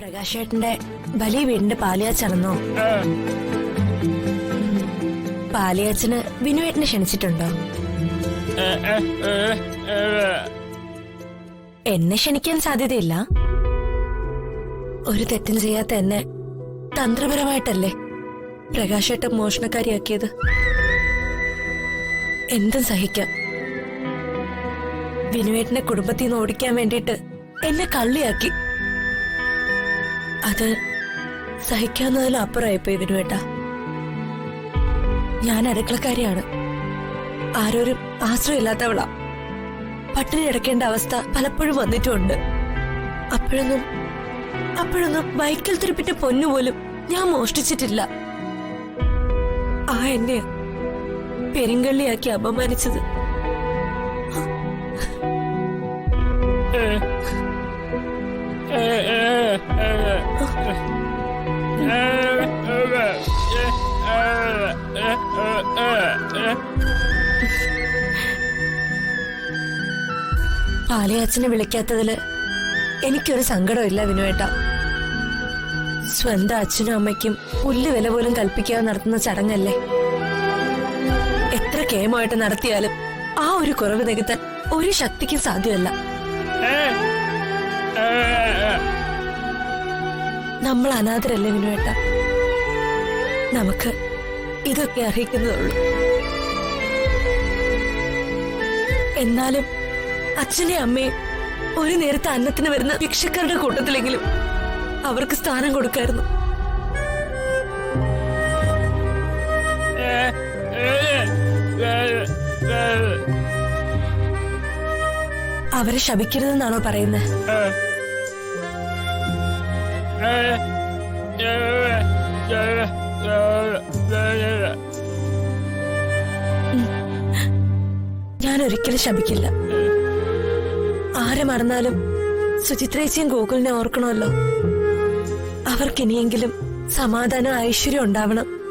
പ്രകാശേട്ടന്റെ വലിയ വീടിന്റെ പാലിയാച്ചടന്നോ? പാലിയാച്ചന് വിനുവേട്ടനെ ക്ഷണിച്ചിട്ടുണ്ടോ? എന്നെ ക്ഷണിക്കാൻ സാധ്യതയില്ല. ഒരു തെറ്റും ചെയ്യാത്ത എന്നെ തന്ത്രപരമായിട്ടല്ലേ പ്രകാശേട്ടൻ മോഷണക്കാരിയാക്കിയത്. എന്തും സഹിക്കാം. വിനുവേട്ടനെ കുടുംബത്തിൽ നിന്ന് ഓടിക്കാൻ വേണ്ടിയിട്ട് എന്നെ കള്ളിയാക്കി. അത് സഹിക്കാവുന്നതിലും അപ്പുറമായിപ്പോയി വിനുവേട്ട. ഞാൻ അടുക്കളക്കാരിയാണ്. ആരോരും ആശ്രയമില്ലാത്തവളാ. പട്ടിണി കിടക്കേണ്ട അവസ്ഥ പലപ്പോഴും വന്നിട്ടുമുണ്ട്. അപ്പോഴൊന്നും ബൈക്കിൽ തിരുപ്പിട്ട പൊന്നുപോലും ഞാൻ മോഷ്ടിച്ചിട്ടില്ല. ആ എന്നെ പെരുങ്കള്ളിയാക്കി അപമാനിച്ചത്. പാലിയാച്ചനെ വിളിക്കാത്തതില് എനിക്കൊരു സങ്കടമില്ല വിനുവേട്ട. സ്വന്തം അച്ഛനും അമ്മയ്ക്കും പുല്ല് വില പോലും കൽപ്പിക്കാതെ നടത്തുന്ന ചടങ്ങല്ലേ. എത്ര കേമായിട്ട് നടത്തിയാലും ആ ഒരു കുറവ് നികത്താൻ ഒരു ശക്തിക്കും സാധ്യമല്ല. നമ്മൾ അനാഥരല്ലേ വിനുവേട്ട. നമുക്ക് ഇതൊക്കെ അർഹിക്കുന്നതുള്ളൂ. എന്നാലും അച്ഛനെ അമ്മയും ഒരു നേരത്തെ അന്നത്തിന് വരുന്ന ഭിക്ഷക്കാരുടെ കൂട്ടത്തിലെങ്കിലും അവർക്ക് സ്ഥാനം കൊടുക്കായിരുന്നു. അവരെ ശപിക്കരുതെന്നാണോ പറയുന്നത്? ഞാൻ ഒരിക്കലും ശപിക്കില്ല. ആരെ മറന്നാലും സുചിത്രേച്ചിയും ഗോകുലിനെ ഓർക്കണമല്ലോ. അവർക്കിനിയെങ്കിലും സമാധാനം ഐശ്വര്യം ഉണ്ടാവണം.